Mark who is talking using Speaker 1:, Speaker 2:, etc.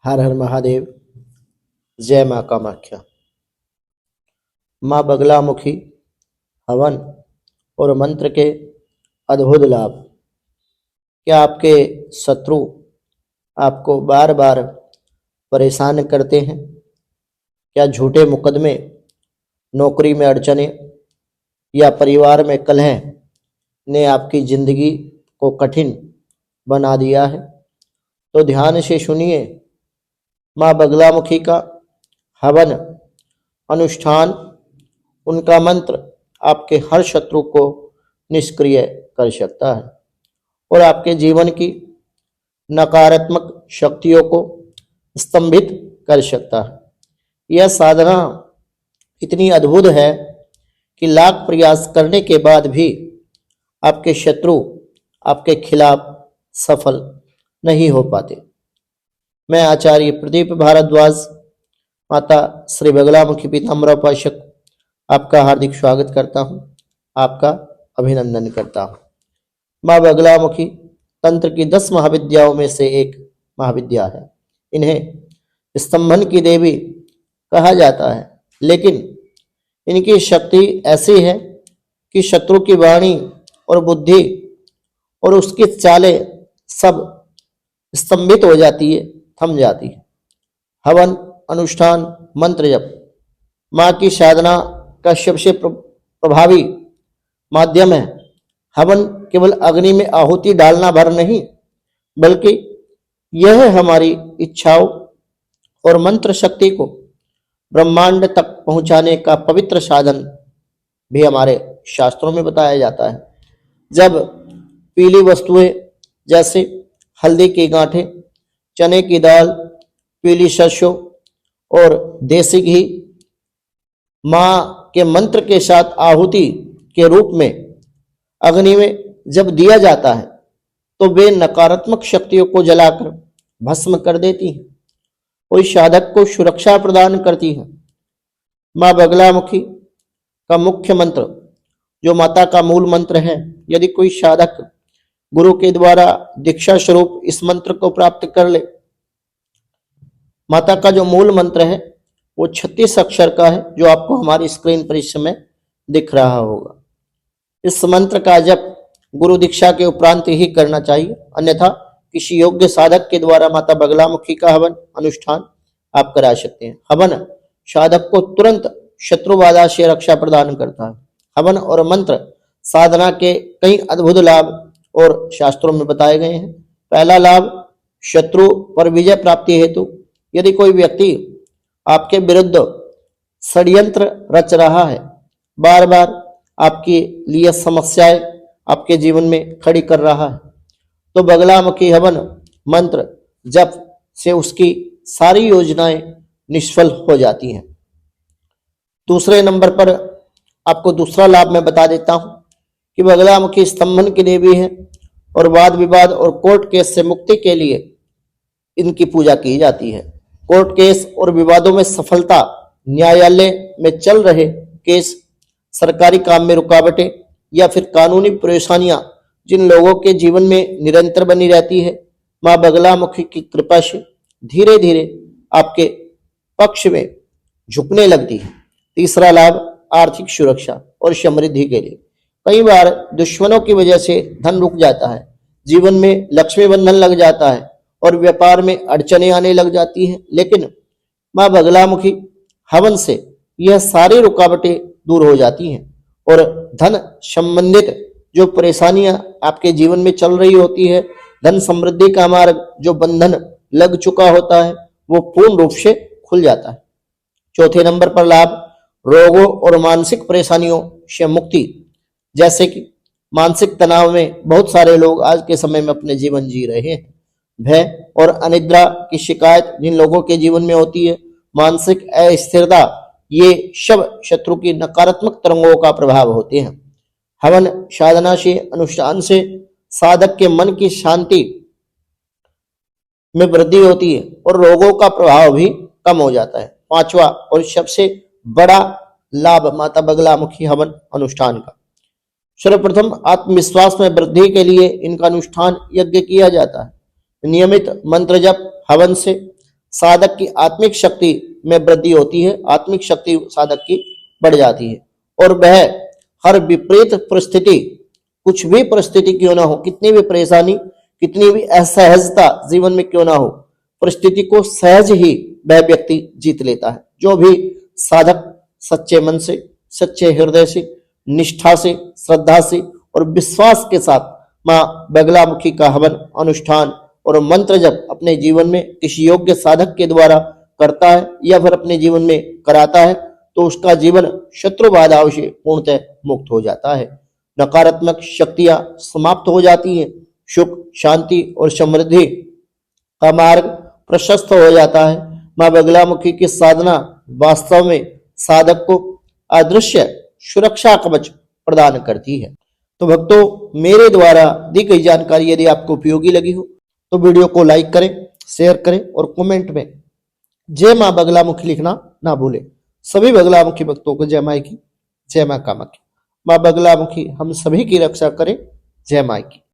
Speaker 1: हर हर महादेव। जय माँ कामाख्या। माँ बगलामुखी हवन और मंत्र के अद्भुत लाभ। क्या आपके शत्रु आपको बार बार परेशान करते हैं? क्या झूठे मुकदमे, नौकरी में अड़चने या परिवार में कलह ने आपकी जिंदगी को कठिन बना दिया है? तो ध्यान से सुनिए। माँ बगलामुखी का हवन अनुष्ठान, उनका मंत्र आपके हर शत्रु को निष्क्रिय कर सकता है और आपके जीवन की नकारात्मक शक्तियों को स्तंभित कर सकता है। यह साधना इतनी अद्भुत है कि लाख प्रयास करने के बाद भी आपके शत्रु आपके खिलाफ सफल नहीं हो पाते। मैं आचार्य प्रदीप भारद्वाज, माता श्री बगलामुखी पीताम्बर उपासक, आपका हार्दिक स्वागत करता हूं, आपका अभिनंदन करता हूं। माँ बगलामुखी तंत्र की 10 महाविद्याओं में से एक महाविद्या है। इन्हें स्तंभन की देवी कहा जाता है, लेकिन इनकी शक्ति ऐसी है कि शत्रु की वाणी और बुद्धि और उसकी चालें सब स्तंभित हो जाती है, थम जाती है। हवन अनुष्ठान मंत्र जप माँ की साधना का सबसे प्रभावी माध्यम है। हवन केवल अग्नि में आहुति डालना भर नहीं, बल्कि यह हमारी इच्छाओं और मंत्र शक्ति को ब्रह्मांड तक पहुंचाने का पवित्र साधन भी हमारे शास्त्रों में बताया जाता है। जब पीली वस्तुएं जैसे हल्दी की गांठें, चने की दाल, पीली सरसों और देसी घी माँ के मंत्र के साथ आहुति के रूप में अग्नि में जब दिया जाता है, तो वे नकारात्मक शक्तियों को जलाकर भस्म कर देती हैं और इस साधक को सुरक्षा प्रदान करती है। माँ बगलामुखी का मुख्य मंत्र, जो माता का मूल मंत्र है, यदि कोई साधक गुरु के द्वारा दीक्षा स्वरूप इस मंत्र को प्राप्त कर ले, माता का जो मूल मंत्र है वो 36 अक्षर का है, जो आपको हमारी स्क्रीन पर इस समय दिख रहा होगा। इस मंत्र का जप गुरु दीक्षा के उपरांत ही करना चाहिए, अन्यथा किसी योग्य साधक के द्वारा माता बगलामुखी का हवन अनुष्ठान आप करा सकते हैं। हवन साधक को तुरंत शत्रुबाधा से रक्षा प्रदान करता है। हवन और मंत्र साधना के कई अद्भुत लाभ और शास्त्रों में बताए गए हैं। पहला लाभ, शत्रु पर विजय प्राप्ति हेतु यदि कोई व्यक्ति आपके विरुद्ध षड्यंत्र रच रहा है, बार बार आपके लिए समस्याएं आपके जीवन में खड़ी कर रहा है, तो बगलामुखी हवन मंत्र जप से उसकी सारी योजनाएं निष्फल हो जाती हैं। दूसरे नंबर पर आपको दूसरा लाभ मैं बता देता हूं कि बगलामुखी स्तंभन की देवी है और वाद विवाद और कोर्ट केस से मुक्ति के लिए इनकी पूजा की जाती है। कोर्ट केस और विवादों में सफलता, न्यायालय में चल रहे केस, सरकारी काम में रुकावटें या फिर कानूनी परेशानियां जिन लोगों के जीवन में निरंतर बनी रहती है, माँ बगलामुखी की कृपा से धीरे धीरे आपके पक्ष में झुकने लगती है। तीसरा लाभ, आर्थिक सुरक्षा और समृद्धि के लिए। कई बार दुश्मनों की वजह से धन रुक जाता है, जीवन में लक्ष्मी बंधन लग जाता है और व्यापार में अड़चने आने लग जाती हैं, लेकिन माँ बगलामुखी हवन से यह सारी रुकावटें दूर हो जाती हैं और धन संबंधित जो परेशानियां आपके जीवन में चल रही होती है, धन समृद्धि का मार्ग जो बंधन लग चुका होता है, वो पूर्ण रूप से खुल जाता है। चौथे नंबर पर लाभ, रोगों और मानसिक परेशानियों से मुक्ति। जैसे कि मानसिक तनाव में बहुत सारे लोग आज के समय में अपने जीवन जी रहे हैं। भय और अनिद्रा की शिकायत जिन लोगों के जीवन में होती है, मानसिक अस्थिरता, ये सब शत्रु की नकारात्मक तरंगों का प्रभाव होते हैं। हवन साधना से, अनुष्ठान से साधक के मन की शांति में वृद्धि होती है और रोगों का प्रभाव भी कम हो जाता है। पांचवा और सबसे बड़ा लाभ माता बगलामुखी हवन अनुष्ठान का, सर्वप्रथम आत्मविश्वास में वृद्धि के लिए इनका अनुष्ठान यज्ञ किया जाता है। नियमित मंत्र जप हवन से साधक की आत्मिक शक्ति में वृद्धि होती है, आत्मिक शक्ति साधक की बढ़ जाती है और वह हर विपरीत परिस्थिति, कुछ भी परिस्थिति क्यों ना हो, कितनी भी परेशानी, कितनी भी असहजता जीवन में क्यों ना हो, परिस्थिति को सहज ही वह व्यक्ति जीत लेता है। जो भी साधक सच्चे मन से, सच्चे हृदय से, निष्ठा से, श्रद्धा से और विश्वास के साथ मां बगलामुखी का हवन, अनुष्ठान और मंत्र जप अपने जीवन में किसी योग्य साधक के द्वारा करता है या फिर अपने जीवन में कराता है तो उसका जीवन शत्रु बाधाओं से पूर्णतः मुक्त हो जाता है। नकारात्मक शक्तियां समाप्त हो जाती हैं, सुख, शांति और समृद्धि का मार्ग प्रशस्त हो जाता है। मां बगलामुखी की साधना वास्तव में साधक को अदृश्य सुरक्षा कवच प्रदान करती है। तो भक्तों, मेरे द्वारा दी गई जानकारी यदि आपको उपयोगी लगी हो तो वीडियो को लाइक करें, शेयर करें और कमेंट में जय मां बगलामुखी लिखना ना भूलें। सभी बगलामुखी भक्तों को जय माई की, जय मां कामाख्या। मां बगलामुखी हम सभी की रक्षा करें। जय माई की।